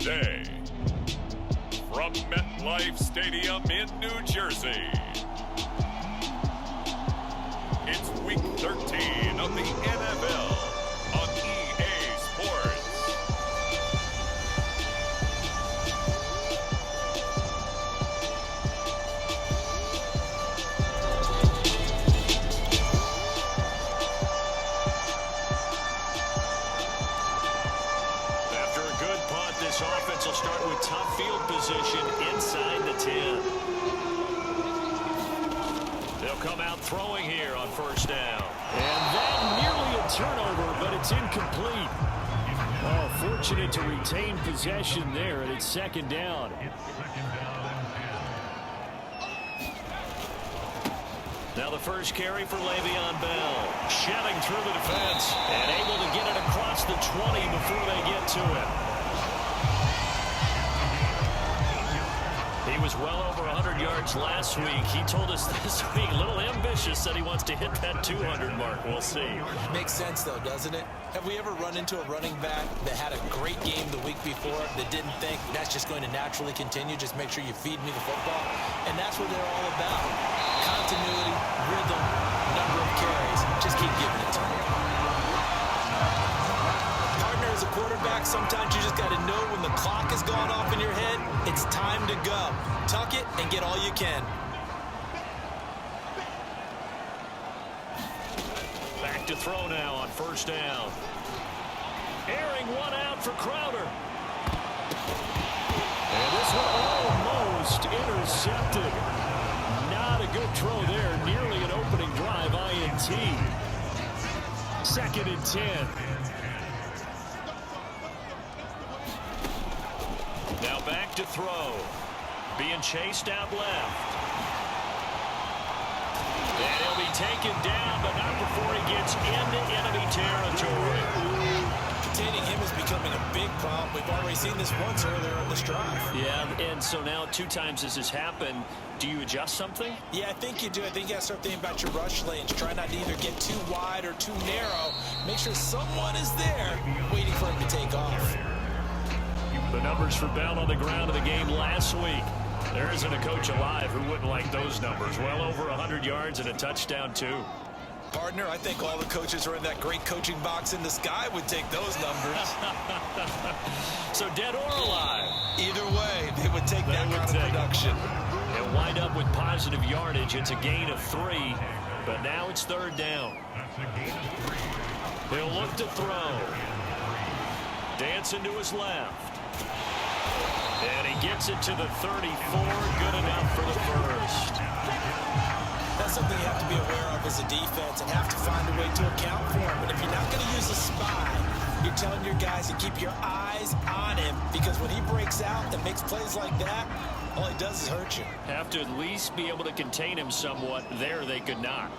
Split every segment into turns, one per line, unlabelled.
today. From MetLife Stadium in New Jersey, it's Week 13 of the NFL on EA Sports.
This offense will start with tough field position inside the 10. They'll come out throwing here on first down. And that nearly a turnover, but it's incomplete. Oh, fortunate to retain possession there, and it's second down. Now the first carry for Le'Veon Bell. Shelling through the defense and able to get it across the 20 before they get to it. He was well over 100 yards last week. He told us this week, a little ambitious, that he wants to hit that 200 mark. We'll see.
Makes sense, though, doesn't it? Have we ever run into a running back that had a great game the week before that didn't think that's just going to naturally continue? Just make sure you feed me the football. And that's what they're all about. Continuity, rhythm, number of carries. Just keep giving it to me. As a quarterback, sometimes you just got to know when the clock has gone off in your head, it's time to go. Tuck it and get all you can.
Back to throw now on first down. Airing one out for Crowder. And this one almost intercepted. Not a good throw there. Nearly an opening drive INT. 2nd and 10. Now back to throw. Being chased out left. And he'll be taken down, but not before he gets into enemy territory.
Containing him is becoming a big problem. We've already seen this once earlier in this drive.
Yeah, and so now 2 times this has happened. Do you adjust something?
Yeah, I think you do. I think you got to start thinking about your rush lanes. Try not to either get too wide or too narrow. Make sure someone is there waiting for him to take off.
The numbers for Bell on the ground of the game last week. There isn't a coach alive who wouldn't like those numbers. Well over 100 yards and a touchdown, too.
Partner, I think all the coaches who are in that great coaching box in the sky would take those numbers.
So dead or alive?
Either way, they would take that kind of production.
And wind up with positive yardage. It's a gain of 3, but now it's 3rd down. He'll look to throw. Dancing to his left. And he gets it to the 34. Good enough for the first.
That's something you have to be aware of as a defense and have to find a way to account for him. But if you're not going to use a spy, you're telling your guys to keep your eyes on him, because when he breaks out and makes plays like that, all he does is hurt you.
Have to at least be able to contain him somewhat. There they could not.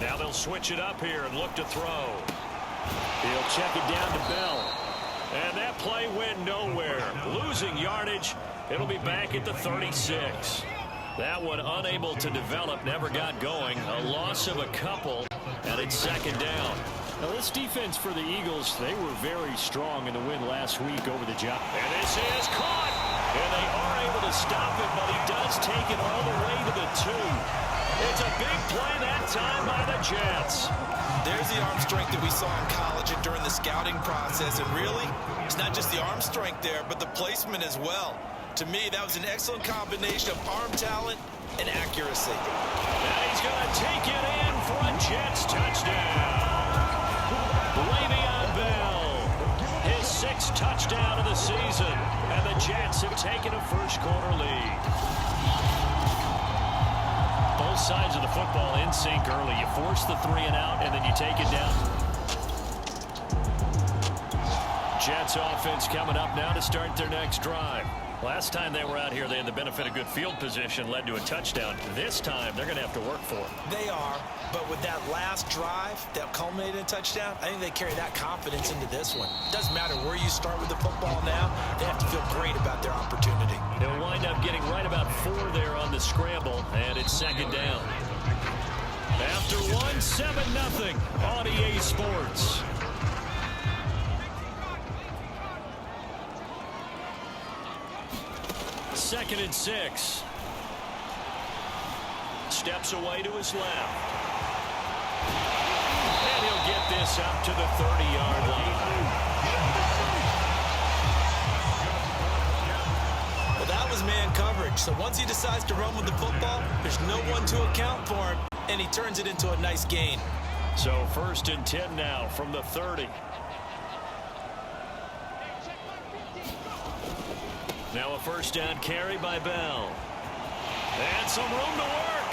Now they'll switch it up here and look to throw. He'll check it down to Bell. And that play went nowhere. Losing yardage. It'll be back at the 36. That one unable to develop, never got going. A loss of a couple, and it's 2nd down. Now this defense for the Eagles, they were very strong in the win last week over the Giants. And this is caught. And they are able to stop it, but he does take it all the way to the 2. It's a big play that time by the Jets.
There's the arm strength that we saw in college and during the scouting process. And really, it's not just the arm strength there, but the placement as well. To me, that was an excellent combination of arm talent and accuracy.
And he's going to take it in for a Jets touchdown. Le'Veon Bell, his 6th touchdown of the season. And the Jets have taken a first-quarter lead. Both sides of the football in sync early. You force the 3 and out, and then you take it down. Jets offense coming up now to start their next drive. Last time they were out here, they had the benefit of good field position, led to a touchdown. This time, they're going to have to work for it.
They are, but with that last drive that culminated in a touchdown, I think they carry that confidence into this one. It doesn't matter where you start with the football now. They have to feel great about their opportunity.
They'll wind up getting right about 4 there on the scramble, and it's 2nd down. After one, 7-0 on EA Sports. 2nd and 6. Steps away to his left. And he'll get this up to the 30-yard line.
Well, that was man coverage. So once he decides to run with the football, there's no one to account for him, and he turns it into a nice gain.
So 1st and 10 now from the 30. Now a 1st down carry by Bell. And some room to work.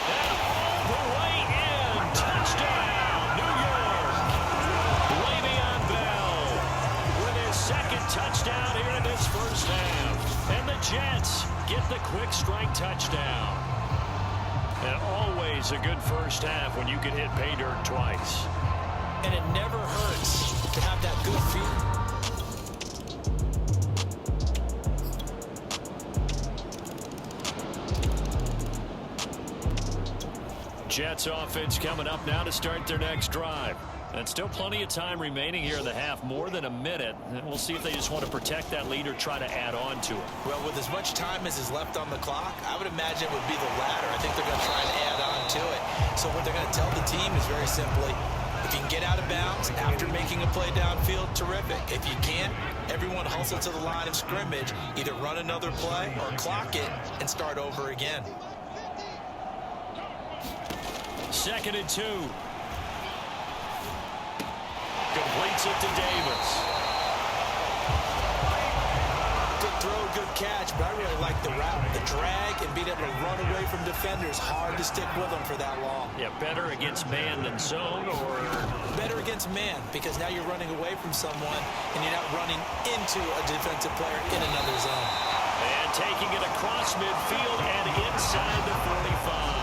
And all the way in. Touchdown, New York. Le'Veon Bell with his 2nd touchdown here in this 1st half. And the Jets get the quick strike touchdown. And always a good 1st half when you can hit pay dirt twice.
And it never hurts to have that good feeling.
Jets offense coming up now to start their next drive. And still plenty of time remaining here in the half, more than a minute. And we'll see if they just want to protect that lead or try to add on to it.
Well, with as much time as is left on the clock, I would imagine it would be the latter. I think they're going to try and add on to it. So what they're going to tell the team is very simply, if you can get out of bounds after making a play downfield, terrific. If you can't, everyone hustle to the line of scrimmage, either run another play or clock it and start over again.
2nd and 2. Completes it to Davis.
Good throw, good catch, but I really like the route. The drag and being able to run away from defenders, hard to stick with them for that long.
Yeah, better against man than zone, or?
Better against man, because now you're running away from someone and you're not running into a defensive player in another zone.
And taking it across midfield and inside the 45.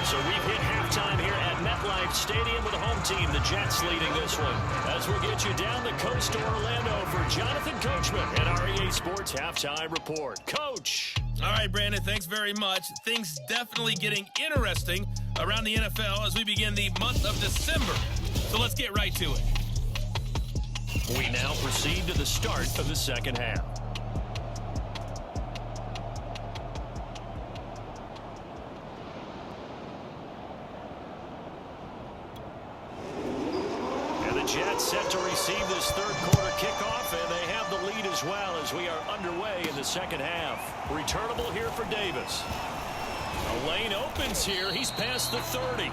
So we've hit halftime here at MetLife Stadium with the home team, the Jets, leading this one. As we'll get you down the coast to Orlando for Jonathan Coachman and our EA Sports Halftime Report. Coach.
All right, Brandon, thanks very much. Things definitely getting interesting around the NFL as we begin the month of December. So let's get right to it.
We now proceed to the start of the 2nd half. Jets set to receive this 3rd quarter kickoff, and they have the lead as well as we are underway in the 2nd half. Returnable here for Davis. A lane opens here. He's past the 30.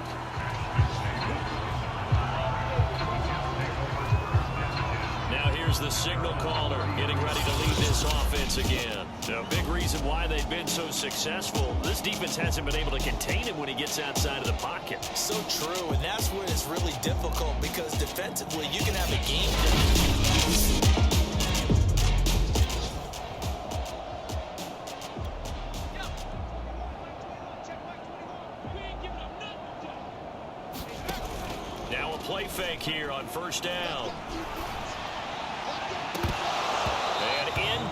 Now here's the signal caller getting ready to lead this offense again. A big reason why they've been so successful. This defense hasn't been able to contain him when he gets outside of the pocket.
So true, and that's where it's really difficult because defensively you can have a game.
Now a play fake here on 1st down.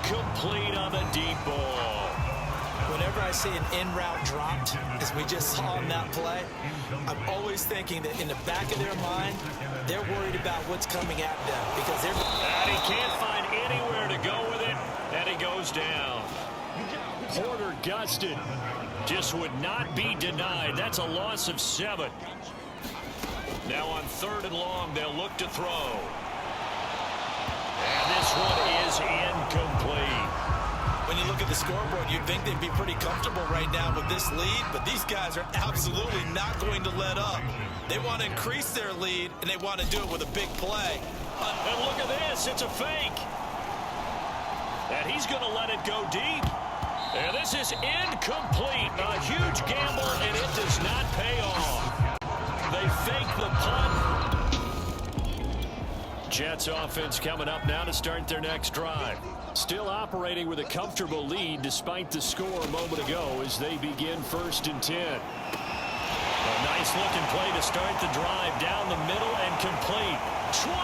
Incomplete on the deep ball.
Whenever I see an in route dropped, as we just saw in that play, I'm always thinking that in the back of their mind, they're worried about what's coming at them because they're.
And he can't find anywhere to go with it, and he goes down. Porter gusted. Just would not be denied. That's a loss of 7. Now on 3rd and long, they'll look to throw. And this one is incomplete.
When you look at the scoreboard, you'd think they'd be pretty comfortable right now with this lead, but these guys are absolutely not going to let up. They want to increase their lead, and they want to do it with a big play.
And look at this. It's a fake. And he's going to let it go deep. And this is incomplete. A huge gamble, and it does not pay off. They fake the punt. Jets offense coming up now to start their next drive. Still operating with a comfortable lead despite the score a moment ago as they begin 1st and 10. A nice looking play to start the drive down the middle and complete. 20,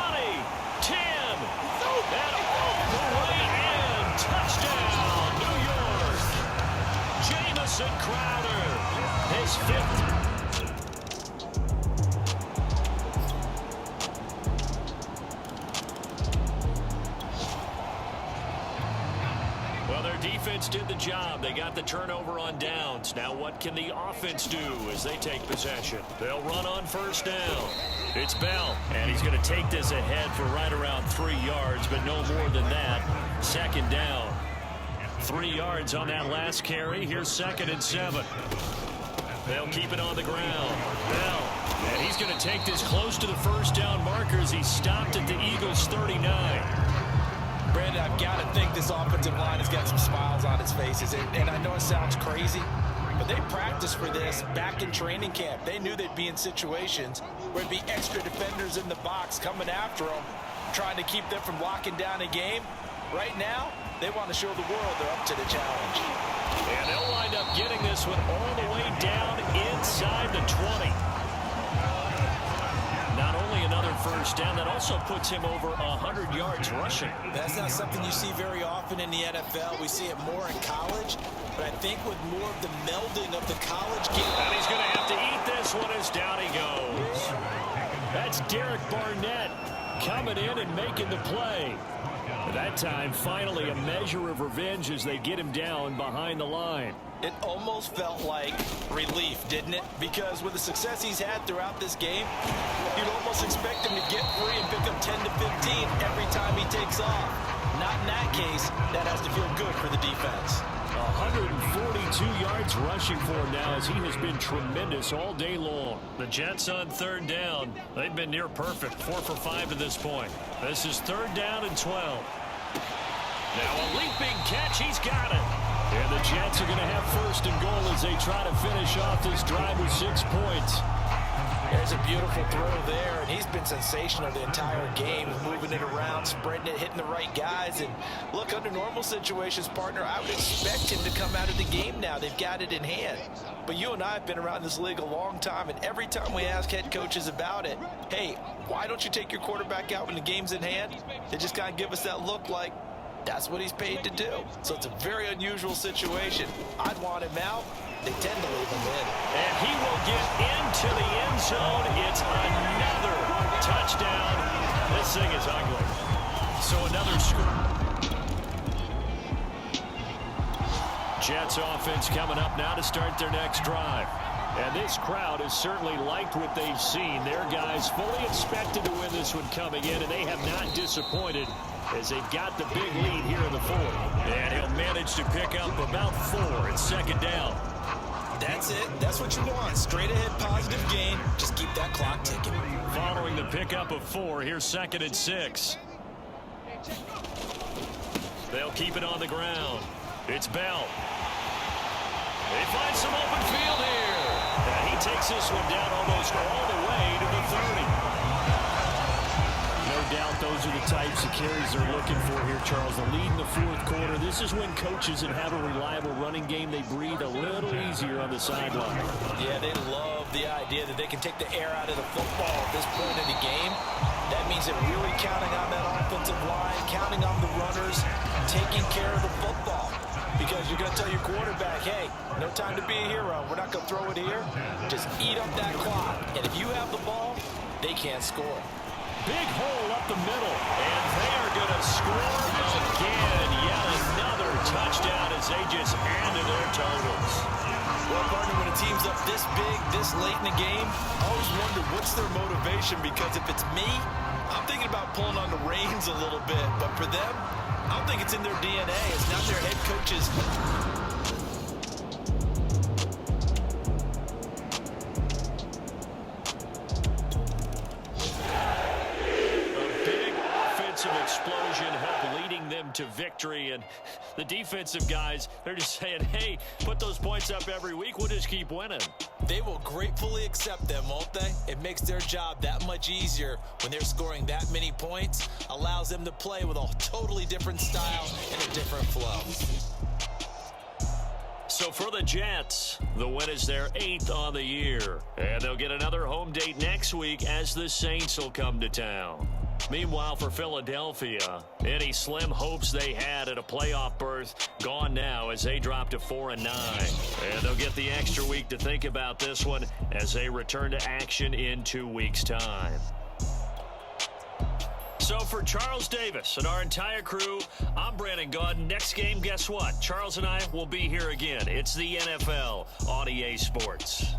10, and all the way in. Touchdown, New York. Jamison Crowder, his 5th. did the job. They got the turnover on downs. Now what can the offense do as they take possession? They'll run on first down. It's Bell, and he's going to take this ahead for right around 3 yards, but no more than that. Second down. 3 yards on that last carry. Here's 2nd and 7. They'll keep it on the ground. Bell, and he's going to take this close to the first down markers. He stopped at the Eagles' 39.
Brandon, I've got to think this offensive line has got some smiles on its faces. And I know it sounds crazy, but they practiced for this back in training camp. They knew they'd be in situations where there'd be extra defenders in the box coming after them, trying to keep them from locking down a game. Right now, they want to show the world they're up to the challenge.
And they'll wind up getting this one all the way down inside the 20. Not only another first down, that also puts him over 100 yards rushing.
That's not something you see very often in the NFL. We see it more in college, but I think with more of the melding of the college game.
And he's going to have to eat this one as down he goes. That's Derek Barnett coming in and making the play. That time, finally, a measure of revenge as they get him down behind the line.
It almost felt like relief, didn't it? Because with the success he's had throughout this game, you'd almost expect him to get free and pick up 10 to 15 every time he takes off. Not in that case. That has to feel good for the defense.
142 yards rushing for him now as he has been tremendous all day long. The Jets on 3rd down. They've been near perfect, 4 for 5 to this point. This is 3rd down and 12. Now a leaping catch. He's got it. And the Jets are going to have 1st and goal as they try to finish off this drive with 6 points.
There's a beautiful throw there, and he's been sensational the entire game, moving it around, spreading it, hitting the right guys. And look, under normal situations, partner, I would expect him to come out of the game now. They've got it in hand. But you and I have been around this league a long time, and every time we ask head coaches about it, hey, why don't you take your quarterback out when the game's in hand? They just kind of give us that look like, that's what he's paid to do. So it's a very unusual situation. I'd want him out. They tend to leave him in.
And he will get into the end zone. It's another touchdown. This thing is ugly. So another score. Jets offense coming up now to start their next drive. And this crowd has certainly liked what they've seen. Their guys fully expected to win this one coming in, and they have not disappointed as they've got the big lead here in the 4th. And he'll manage to pick up about 4. It's 2nd down.
That's it. That's what you want. Straight ahead positive gain. Just keep that clock ticking.
Following the pickup of 4, here's 2nd and 6. They'll keep it on the ground. It's Bell. They find some open field here. And he takes this one down almost all the way to the 30. No doubt those are the types of carries they're looking for here, Charles. The lead in the 4th quarter. This is when coaches that have a reliable running game, they breathe a little easier on the sideline.
Yeah, they love the idea that they can take the air out of the football at this point in the game. That means they're really counting on that offensive line, counting on the runners, taking care of the football. Because you're going to tell your quarterback, hey, no time to be a hero. We're not going to throw it here. Just eat up that clock. And if you have the ball, they can't score.
Big hole up the middle. And they are going to score again. Yet another touchdown as they just add to their totals.
Well, partner, when a team's up this big, this late in the game, I always wonder what's their motivation. Because if it's me, I'm thinking about pulling on the reins a little bit. But for them, I don't think it's in their DNA. It's not their head coach's.
A big offensive explosion helped leading them to victory. And the defensive guys, they're just saying, hey, put those points up every week. We'll just keep winning.
They will gratefully accept them, won't they? It makes their job that much easier when they're scoring that many points. Allows them to play with a totally different style and a different flow.
So for the Jets, the win is their 8th on the year. And they'll get another home date next week as the Saints will come to town. Meanwhile, for Philadelphia, any slim hopes they had at a playoff berth gone now as they drop to 4-9. And they'll get the extra week to think about this one as they return to action in 2 weeks' time. So for Charles Davis and our entire crew, I'm Brandon Gaudin. Next game, guess what? Charles and I will be here again. It's the NFL on EA Sports.